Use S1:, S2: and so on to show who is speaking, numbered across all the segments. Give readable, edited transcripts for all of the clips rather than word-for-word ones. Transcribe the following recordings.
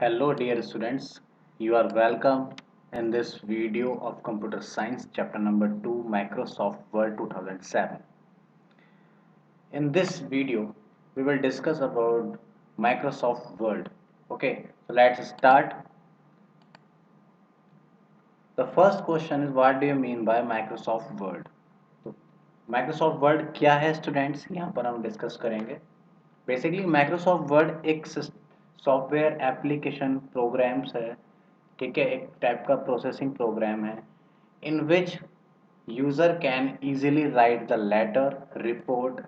S1: Hello dear students, you are welcome in this video of Computer Science chapter number 2 Microsoft Word 2007. In this video, we will discuss about Microsoft Word. Okay, so let's start. The first question is what do you mean by Microsoft Word? तो Microsoft Word क्या है students यहाँ पर हम discuss करेंगे. Basically Microsoft Word एक software application programs है. ठीक है, एक टाइप का प्रोसेसिंग प्रोग्राम है in which user can easily write the letter, report,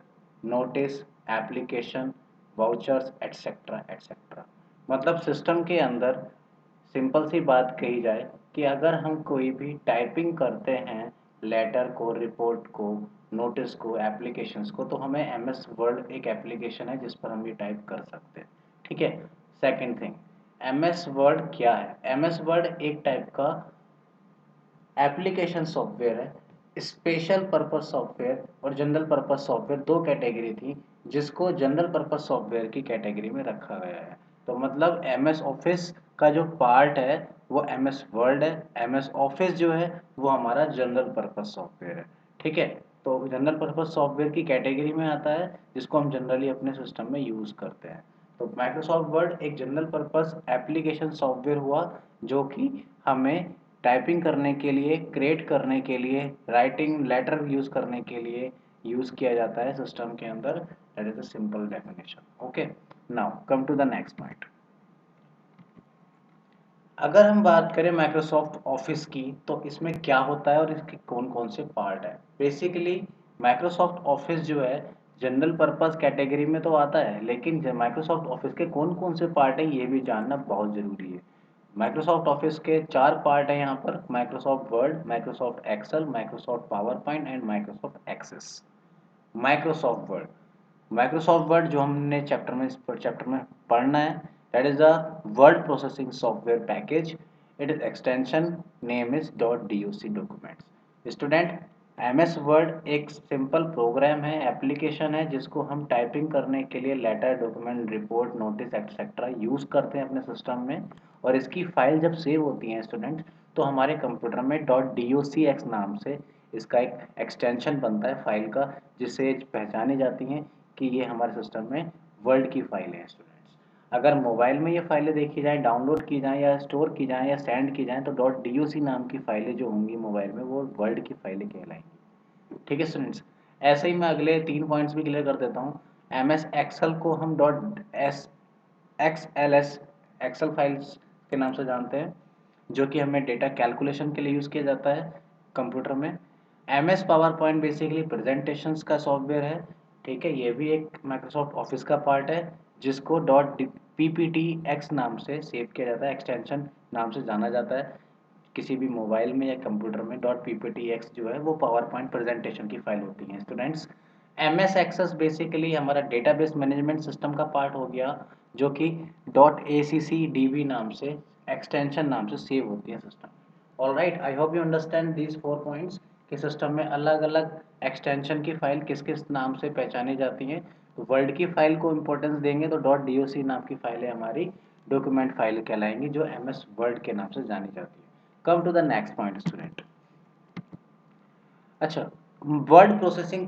S1: notice, application, vouchers etcetera etcetera. मतलब सिस्टम के अंदर सिंपल सी बात कही जाए कि अगर हम कोई भी टाइपिंग करते हैं लेटर को, रिपोर्ट को, नोटिस को, एप्लीकेशंस को, तो हमें एम एस वर्ड एक एप्लीकेशन है जिस पर हम ये टाइप कर सकते हैं. ठीक है. Second thing, M S word क्या है? एम एस वर्ड एक टाइप का एप्लीकेशन सॉफ्टवेयर है. स्पेशल पर्पस सॉफ्टवेयर और जनरल पर्पस सॉफ्टवेयर दो कैटेगरी थी जिसको जनरल पर्पस सॉफ्टवेयर की कैटेगरी में रखा गया है. तो मतलब एम एस ऑफिस का जो पार्ट है वो एम एस वर्ड है. एम एस ऑफिस जो है वो हमारा जनरल पर्पस सॉफ्टवेयर है. ठीक है. तो जनरल पर्पस सॉफ्टवेयर की कैटेगरी में आता है जिसको हम जनरली अपने सिस्टम में यूज़ करते हैं. तो माइक्रोसॉफ्ट वर्ड एक जनरल पर्पस एप्लीकेशन सॉफ्टवेयर हुआ जो कि हमें टाइपिंग करने के लिए, क्रिएट करने के लिए, राइटिंग लेटर यूज़ करने के लिए यूज़ किया जाता है सिस्टम के अंदर. That is a simple definition. Okay, now come to the next point. अगर हम बात करें माइक्रोसॉफ्ट ऑफिस की तो इसमें क्या होता है और इसके कौन कौन से पार्ट है. बेसिकली माइक्रोसॉफ्ट ऑफिस जो है जनरल पर्पस कैटेगरी में तो आता है, लेकिन माइक्रोसॉफ्ट ऑफिस के कौन कौन से पार्ट है ये भी जानना बहुत ज़रूरी है. माइक्रोसॉफ्ट ऑफिस के चार पार्ट है यहाँ पर: Microsoft Word, Microsoft Excel, Microsoft PowerPoint and Microsoft Access. Microsoft Word, Microsoft Word जो हमने चैप्टर में पढ़ना है, that is a word processing software package. It is extension name is .doc documents. Student, M S word एक simple program है, application है जिसको हम टाइपिंग करने के लिए letter, document, report, notice etcetera use करते हैं अपने सिस्टम में. और इसकी फाइल जब सेव होती है स्टूडेंट तो हमारे कंप्यूटर में .docx नाम से इसका एक एक्सटेंशन बनता है फाइल का, जिससे पहचानी जाती हैं कि ये हमारे सिस्टम में वर्ड की फाइलें हैं स्टूडेंट्स. अगर मोबाइल में ये फाइलें देखी जाएँ, डाउनलोड की जाएँ या स्टोर की जाएँ या सेंड की जाएँ तो .doc नाम की फाइलें जो होंगी मोबाइल में वो वर्ड की फाइलें कहलाएंगी. ठीक है स्टूडेंट्स. ऐसे ही मैं अगले 3 पॉइंट्स भी क्लियर कर देता हूँ. एम एस एक्सेल को हम .xls एक्सेल फाइल्स के नाम से जानते हैं, जो कि हमें डेटा कैलकुलेशन के लिए यूज़ किया जाता है कंप्यूटर में. M S PowerPoint basically presentations का सॉफ्टवेयर है. ठीक है, ये भी एक माइक्रोसॉफ्ट ऑफिस का पार्ट है जिसको .pptx नाम से सेव किया जाता है, एक्सटेंशन नाम से जाना जाता है. किसी भी मोबाइल में या कंप्यूटर में .pptx जो है वो पावर पॉइंट प्रेजेंटेशन की फाइल होती है students. M S Access basically हमारा डेटाबेस मैनेजमेंट सिस्टम का पार्ट हो गया जो कि .accdb नाम से, एक्सटेंशन नाम से सेव होती है system. All right, I hope you understand these 4 points कि सिस्टम में अलग अलग एक्सटेंशन की फाइल किस किस नाम से पहचानी जाती हैं. तो वर्ड की फाइल को इंपॉर्टेंस देंगे तो .doc नाम की फाइलें हमारी डॉक्यूमेंट फाइल कहलाएंगी जो एम एस वर्ड के नाम से जानी जाती है. Come to the next point student. अच्छा, वर्ड प्रोसेसिंग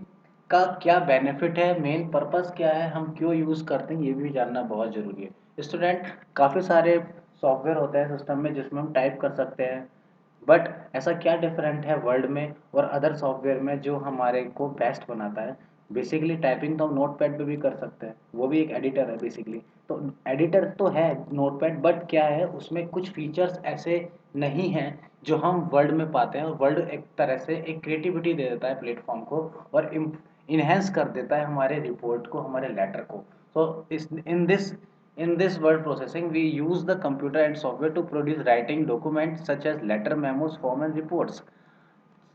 S1: का क्या बेनिफिट है, मेन पर्पस क्या है, हम क्यों यूज़ करते हैं, ये भी जानना बहुत ज़रूरी है स्टूडेंट. काफ़ी सारे सॉफ्टवेयर होते हैं सिस्टम में जिसमें हम टाइप कर सकते हैं, बट ऐसा क्या डिफरेंट है वर्ड में और अदर सॉफ्टवेयर में जो हमारे को बेस्ट बनाता है. बेसिकली टाइपिंग तो हम नोट पैड पर भी कर सकते हैं, वो भी एक एडिटर है बेसिकली. तो एडिटर तो है नोट पैड, बट क्या है उसमें कुछ फीचर्स ऐसे नहीं हैं जो हम वर्ड में पाते हैं. और वर्ड एक तरह से एक क्रिएटिविटी दे देता है प्लेटफॉर्म को और इन्हेंस कर देता है हमारे रिपोर्ट को, हमारे लेटर को. सो इस in this word processing we use the computer and software to produce writing documents such as letter, memos, form and reports.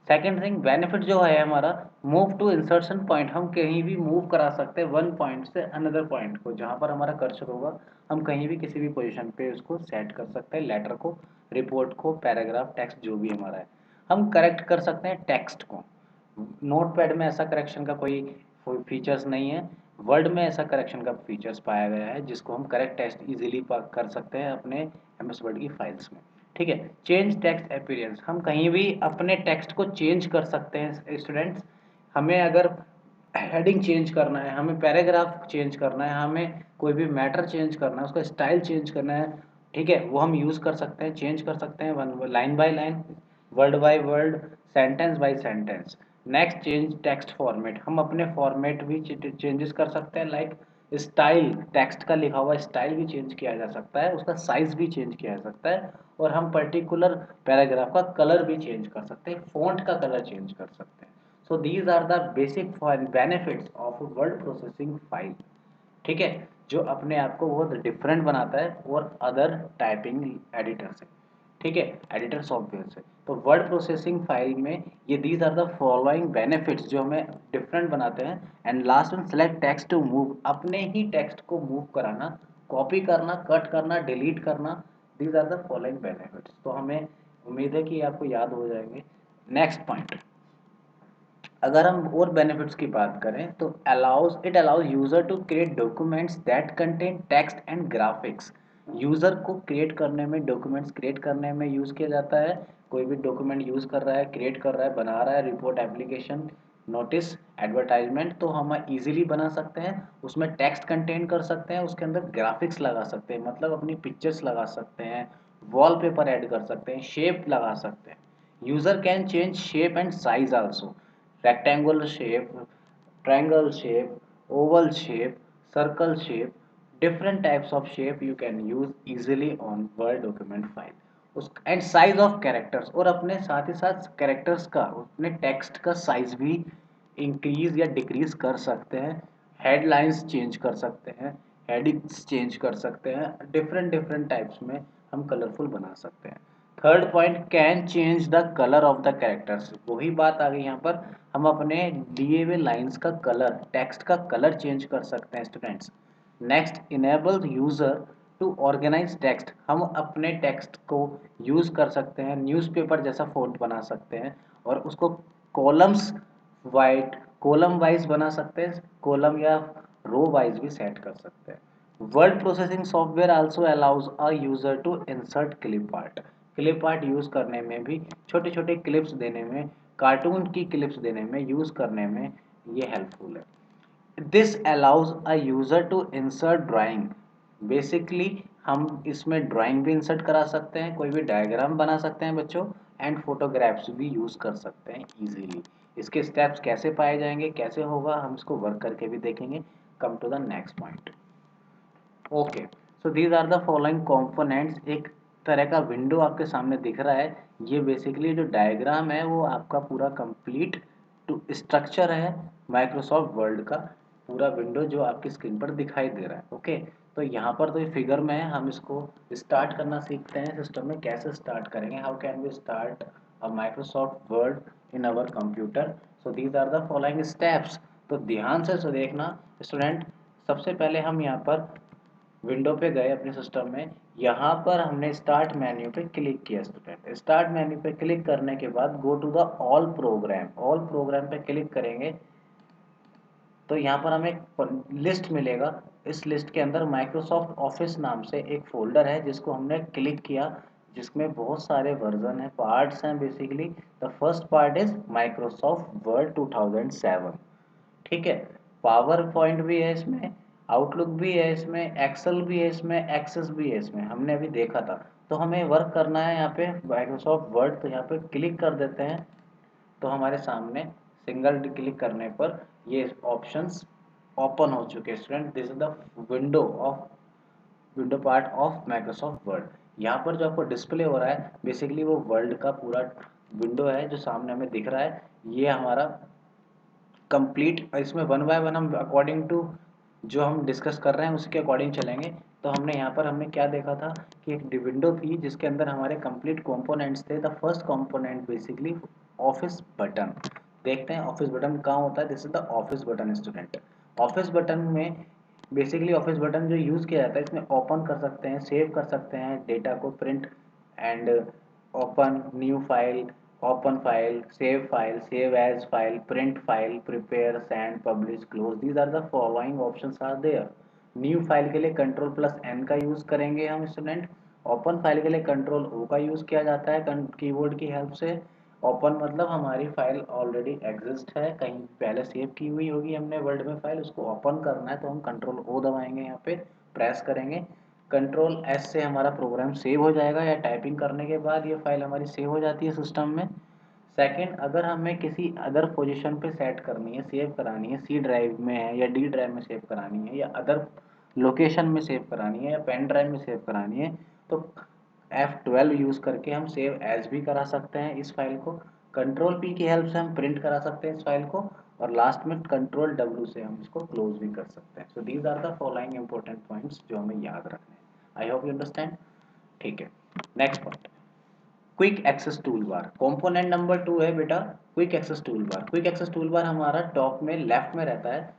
S1: Second thing, benefit जो है हमारा मूव टू इंसर्शन पॉइंट, हम कहीं भी मूव करा सकते हैं वन पॉइंट से अनदर पॉइंट को. जहाँ पर हमारा कर्सर होगा हम कहीं भी किसी भी पोजीशन पे उसको सेट कर सकते हैं, लेटर को, रिपोर्ट को, पैराग्राफ, टेक्स्ट जो भी हमारा है. हम करेक्ट कर सकते हैं टेक्स्ट को. नोट पैड में ऐसा करेक्शन का कोई फीचर्स नहीं है, वर्ड में ऐसा करेक्शन का फीचर्स पाया गया है जिसको हम करेक्ट टेस्ट इजीली कर सकते हैं अपने एमएस वर्ड की फाइल्स में। ठीक है, चेंज टेक्स्ट अपीयरेंस, हम कहीं भी अपने टेक्स्ट को चेंज कर सकते हैं स्टूडेंट्स। हमें अगर हेडिंग चेंज करना है, हमें पैराग्राफ चेंज करना है, हमें कोई भी मैटर चेंज करना है, उसका स्टाइल चेंज करना है, ठीक है, वो हम यूज़ कर सकते हैं, चेंज कर सकते हैं one line by line, word by word, sentence by sentence. Next, change text format, हम अपने फॉर्मेट भी चेंजेस कर सकते हैं, लाइक स्टाइल, टेक्स्ट का लिखा हुआ स्टाइल भी चेंज किया जा सकता है, उसका साइज भी चेंज किया जा सकता है, और हम पर्टिकुलर पैराग्राफ का कलर भी चेंज कर सकते हैं, फॉन्ट का कलर चेंज कर सकते हैं। So these are the basic benefits of word processing file. ठीक है, जो अपने आप को बहुत डिफरेंट बनाता है और अदर टाइपिंग एडिटर से, ठीक है, एडिटर सॉफ्टवेयर से। तो वर्ड प्रोसेसिंग फाइल में ये these are the following benefits जो हमें डिफरेंट बनाते हैं। And last one, select text to move, अपने ही टेक्स्ट को मूव कराना, कॉपी करना, कट करना, डिलीट करना, these are the following benefits. तो हमें उम्मीद है कि आपको याद हो जाएंगे। नेक्स्ट पॉइंट, अगर हम और बेनिफिट्स की बात करें तो allows user to create documents that contain text and graphics. User को क्रिएट करने में, डॉक्यूमेंट्स क्रिएट करने में यूज किया जाता है। कोई भी डॉक्यूमेंट यूज कर रहा है, क्रिएट कर रहा है, बना रहा है, रिपोर्ट, एप्लीकेशन, नोटिस, एडवर्टाइजमेंट, तो हम इजीली बना सकते हैं। उसमें टेक्स्ट कंटेन कर सकते हैं, उसके अंदर ग्राफिक्स लगा सकते हैं, मतलब अपनी पिक्चर्स लगा सकते हैं, वॉलपेपर ऐड कर सकते हैं, शेप लगा सकते हैं। User can change shape and size also, rectangular shape, triangle shape, oval shape, circle shape, different types of shape you can use easily on Word document file. उस एंड साइज ऑफ कैरेक्टर्स, और अपने साथ ही साथ characters का, अपने text का size भी increase या डिक्रीज कर सकते हैं। हेडलाइंस चेंज कर सकते हैं, हेडिंग्स चेंज कर सकते हैं, डिफरेंट डिफरेंट टाइप्स में हम कलरफुल बना सकते हैं। Third point, can change the colour of the characters, वही बात आ गई यहाँ पर, हम अपने दिए हुए लाइंस का कलर, टेक्स्ट का कलर चेंज कर सकते हैं students. Next, enable user to organise text, हम अपने टेक्स्ट को यूज कर सकते हैं, न्यूज़पेपर जैसा फॉन्ट बना सकते हैं, और उसको कॉलम्स वाइट कॉलम वाइज बना सकते हैं, कॉलम या रो वाइज भी सेट कर सकते हैं। Word processing software also allows a user to insert clip art, clip art use करने में भी, छोटे छोटे क्लिप्स देने में, कार्टून की क्लिप्स देने में, यूज करने में ये हेल्पफुल है। This allows a user to insert drawing, basically हम इसमें ड्राइंग भी इंसर्ट करा सकते हैं, कोई भी डायग्राम बना सकते हैं बच्चों, एंड फोटोग्राफ्स भी यूज कर सकते हैं इजीली। इसके स्टेप्स कैसे पाए जाएंगे, कैसे होगा, हम इसको वर्क करके भी देखेंगे। Come to the next point. Okay, so these are the following components. एक तरह का विंडो आपके सामने दिख रहा है, ये बेसिकली जो डायग्राम है वो आपका पूरा कंप्लीट टू स्ट्रक्चर है माइक्रोसॉफ्ट वर्ड का, पूरा विंडो जो आपकी स्क्रीन पर दिखाई दे रहा है। ओके, तो यहाँ पर तो ये फिगर में है, हम इसको स्टार्ट करना सीखते हैं। सिस्टम में कैसे स्टार्ट करेंगे, how can we start a Microsoft Word in our computer. So these are the following steps. तो ध्यान से देखना स्टूडेंट, सबसे पहले हम यहाँ पर विंडो पे गए अपने सिस्टम में, यहाँ पर हमने स्टार्ट मेन्यू पे क्लिक किया स्टूडेंट। स्टार्ट मेन्यू पे क्लिक करने के बाद go to the all program, all program पे क्लिक करेंगे तो यहाँ पर हमें एक लिस्ट मिलेगा। इस लिस्ट के अंदर माइक्रोसॉफ्ट ऑफिस नाम से एक फोल्डर है जिसको हमने क्लिक किया, जिसमें बहुत सारे वर्जन है, पार्ट्स हैं basically. The first part is Microsoft word 2007, ठीक है। पावर पॉइंट भी है इसमें, आउटलुक भी है इसमें, एक्सेल भी है इसमें, एक्सेस भी है इसमें, हमने अभी देखा था। तो हमें वर्क करना है यहाँ पे माइक्रोसॉफ्ट वर्ड, तो यहाँ पे क्लिक कर देते हैं, तो हमारे सामने सिंगल क्लिक करने पर ये ऑप्शंस ओपन हो चुके हैं student. This is the window of window part of Microsoft word. यहाँ पर जो आपको डिस्प्ले हो रहा है बेसिकली वो वर्ल्ड का पूरा विंडो है जो सामने हमें दिख रहा है। ये हमारा कंप्लीट, इसमें वन बाय वन हम अकॉर्डिंग टू जो हम डिस्कस कर रहे हैं उसके अकॉर्डिंग चलेंगे। तो हमने यहाँ पर हमने क्या देखा था कि एक विंडो थी जिसके अंदर हमारे कंप्लीट कंपोनेंट्स थे। The first component basically office button. देखते हैं ऑफिस बटन कहाँ होता है। This is the office button student. Office button में बेसिकली ऑफिस बटन जो यूज़ किया जाता है, इसमें ओपन कर सकते हैं, सेव कर सकते हैं डेटा को, print and open new file, open file, save as file, print file, prepare, send, publish, close. These are the following options are there. New file के लिए कंट्रोल प्लस एन का यूज करेंगे हम student. Open file के लिए control ओ का use किया जाता है कीबोर्ड की हेल्प से। ओपन मतलब हमारी फाइल ऑलरेडी एग्जिस्ट है, कहीं पहले सेव की हुई होगी हमने वर्ड में फाइल, उसको ओपन करना है तो हम कंट्रोल ओ दबाएंगे, यहाँ पे प्रेस करेंगे। कंट्रोल एस से हमारा प्रोग्राम सेव हो जाएगा, या टाइपिंग करने के बाद ये फाइल हमारी सेव हो जाती है सिस्टम में। सेकंड, अगर हमें किसी अदर पोजीशन पे सेट करनी है, सेव करानी है, सी ड्राइव में है या डी ड्राइव में सेव करानी है या अदर लोकेशन में सेव करानी है या पेन ड्राइव में सेव करानी है, तो F12 यूज करके हम सेव एज भी करा सकते हैं इस फाइल को। कंट्रोल पी की हेल्प से हम प्रिंट करा सकते हैं इस फाइल को, और लास्ट में कंट्रोल डब्ल्यू से हम इसको क्लोज भी कर सकते हैं। So these are the following important points जो हमें याद रखने हैं। I hope you understand. ठीक है, next point, quick access toolbar. Component number 2 है बेटा quick access toolbar. Quick access toolbar हमारा टॉप में लेफ्ट में रहता है,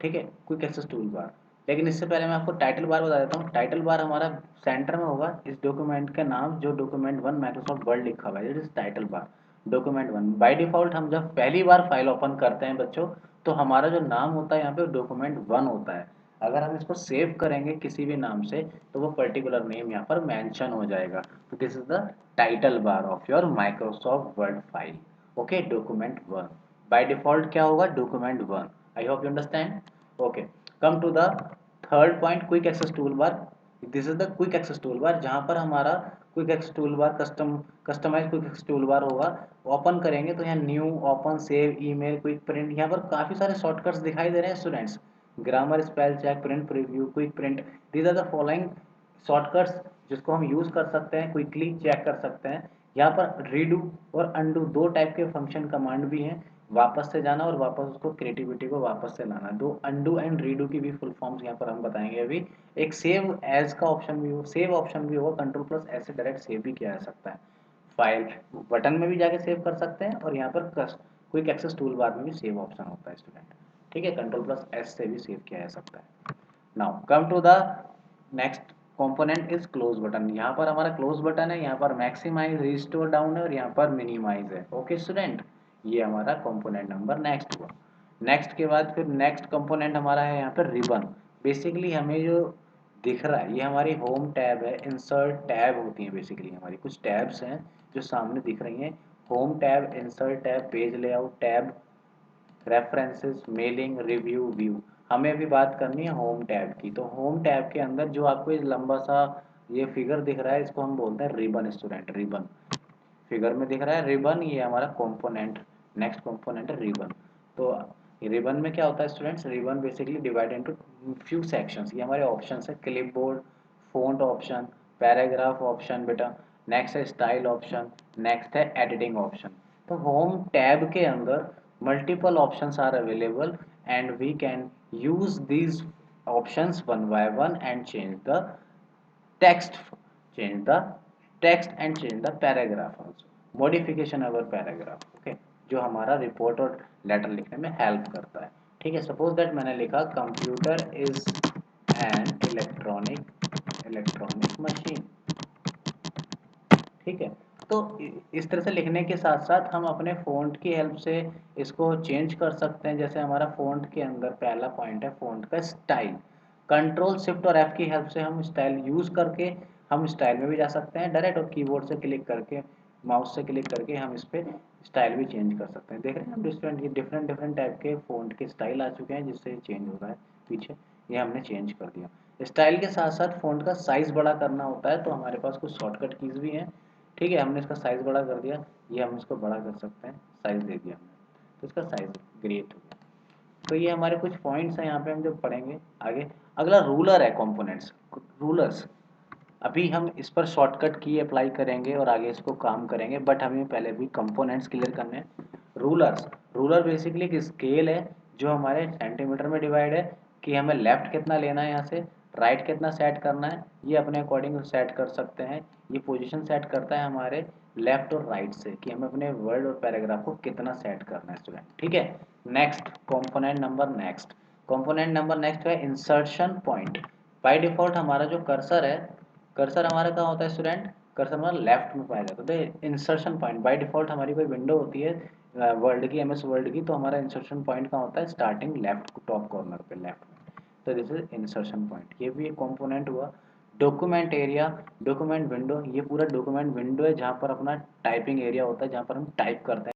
S1: ठीक है, क्विक एक्सेस टूल बार। लेकिन इससे पहले मैं आपको टाइटल बार बता देता हूँ। टाइटल बार हमारा सेंटर में होगा, इस डॉक्यूमेंट का नाम जो डॉक्यूमेंट 1 माइक्रोसॉफ्ट वर्ड लिखा हुआ है, it is title bar, document 1। By default हम जब पहली बार फाइल ओपन करते हैं बच्चों, तो हमारा जो नाम होता है यहाँ पे डॉक्यूमेंट 1 होता है। अगर हम इसको सेव करेंगे किसी भी नाम से, तो वो पर्टिकुलर नेम यहाँ पर मेंशन हो जाएगा। तो this is the title bar of your Microsoft Word file. Okay, document 1 by default क्या होगा, document 1। I hope you understand. Okay, come to the third point, quick access toolbar. This is the quick access toolbar, जहां पर हमारा quick access toolbar customise quick access toolbar होगा। Open करेंगे तो यहाँ new, open, save, email, quick print, यहाँ पर काफी सारे शॉर्टकट्स दिखाई दे रहे हैं students. Grammar, spell check, print preview, quick print, these are the following shortcuts जिसको हम यूज कर सकते हैं, क्विकली चेक कर सकते हैं। यहाँ पर रीडू और अंडू दो टाइप के फंक्शन कमांड भी हैं, वापस से जाना और वापस उसको क्रिएटिविटी को वापस से लाना। दो अंडू एंड रीडू की भी फुल फॉर्म्स यहाँ पर हम बताएंगे अभी। एक सेव एज का ऑप्शन भी हो, सेव ऑप्शन भी होगा, कंट्रोल प्लस एस से डायरेक्ट सेव भी किया जा सकता है। फाइल बटन में भी जाके सेव कर सकते हैं, और यहाँ पर क्विक एक्सेस टूल बार में भी सेव ऑप्शन होता है स्टूडेंट। ठीक है, कंट्रोल प्लस एस से भी सेव किया जा सकता है। Now come to the next component is close button. यहाँ पर हमारा क्लोज बटन है, यहाँ पर मैक्सिमाइज, रिस्टोर डाउन है, और यहाँ पर मिनिमाइज है। ओके स्टूडेंट, ये हमारा कंपोनेंट नंबर नेक्स्ट हुआ। नेक्स्ट के बाद फिर नेक्स्ट कंपोनेंट हमारा है यहाँ पर रिबन। बेसिकली हमें जो दिख रहा है ये हमारी होम टैब है, इंसर्ट टैब होती है बेसिकली, हमारी कुछ टैब्स हैं जो सामने दिख रही हैं। Home tab, insert tab, page layout tab, references, mailing, review, view. हमें अभी बात करनी है होम टैब की। तो होम टैब के अंदर जो आपको ये लंबा सा ये फिगर दिख रहा है, इसको हम बोलते हैं रिबन स्टूडेंट, रिबन। फिगर में दिख रहा है रिबन, ये हमारा कंपोनेंट, नेक्स्ट कंपोनेंट है रिबन। तो रिबन में क्या होता है students, ribbon basically divide into few sections. ये हमारे ऑप्शंस है, clipboard, font option, paragraph option बेटा, नेक्स्ट है स्टाइल ऑप्शन, नेक्स्ट है एडिटिंग ऑप्शन। तो होम टैब के अंदर multiple options are available, and we can use these options one by one and text change the text and change the paragraph also, modification our paragraph। okay, जो हमारा report और letter लिखने में help करता है। ठीक है, सपोज दैट मैंने लिखा computer is an electronic machine. ठीक है, तो इस तरह से लिखने के साथ साथ हम अपने फ़ॉन्ट की हेल्प से इसको चेंज कर सकते हैं। जैसे हमारा फ़ॉन्ट के अंदर पहला पॉइंट है फ़ॉन्ट का स्टाइल। कंट्रोल शिफ्ट और एफ की हेल्प से हम स्टाइल यूज़ करके हम स्टाइल में भी जा सकते हैं डायरेक्ट, और कीबोर्ड से क्लिक करके, माउस से क्लिक करके हम इस पर स्टाइल भी चेंज कर सकते हैं। देख रहे हैं हम डिफरेंट डिफरेंट टाइप के फ़ॉन्ट के स्टाइल आ चुके हैं जिससे चेंज हो रहा है पीछे, ये हमने चेंज कर दिया। स्टाइल के साथ साथ फ़ॉन्ट का साइज़ बड़ा करना होता है, तो हमारे पास कुछ शॉर्टकट कीज़ भी हैं। ठीक है, हमने इसका साइज़ बड़ा कर दिया, ये हम इसको बड़ा कर सकते हैं, साइज़ दे दिया हमने, तो इसका साइज़ क्रिएट हो गया। तो ये हमारे कुछ पॉइंट्स हैं यहाँ पे हम जो पढ़ेंगे आगे। अगला रूलर है, कंपोनेंट्स, रूलर्स। अभी हम इस पर शॉर्टकट की अप्लाई करेंगे और आगे इसको काम करेंगे, बट हमें पहले भी कंपोनेंट्स क्लियर करने हैं। रूलर्स, रूलर बेसिकली एक स्केल है जो हमारे सेंटीमीटर में डिवाइड है, कि हमें लेफ्ट कितना लेना है यहाँ से, राइट कितना सेट करना है, ये अपने अकॉर्डिंग सेट कर सकते हैं। ये पोजीशन सेट करता है हमारे लेफ्ट और राइट से, कि हमें अपने वर्ड और पैराग्राफ को कितना सेट करना है स्टूडेंट। ठीक है, next component number next, component number next है इंसर्शन पॉइंट। बाय डिफॉल्ट हमारा जो कर्सर है, कर्सर हमारा कहाँ होता है स्टूडेंट, कर्सर हमारा लेफ्ट में पाया जाता है। तो इंसर्शन पॉइंट बाय डिफॉल्ट हमारी कोई विंडो होती है वर्ड की, एमएस वर्ड की, तो हमारा इंसर्शन पॉइंट कहाँ होता है, स्टार्टिंग लेफ्ट टॉप कॉर्नर पे लेफ्ट में। तो दिस इज इंसर्शन पॉइंट, ये भी एक कंपोनेंट हुआ। डॉक्यूमेंट एरिया, डॉक्यूमेंट विंडो, ये पूरा डॉक्यूमेंट विंडो है जहाँ पर अपना टाइपिंग एरिया होता है, जहाँ पर हम टाइप करते हैं।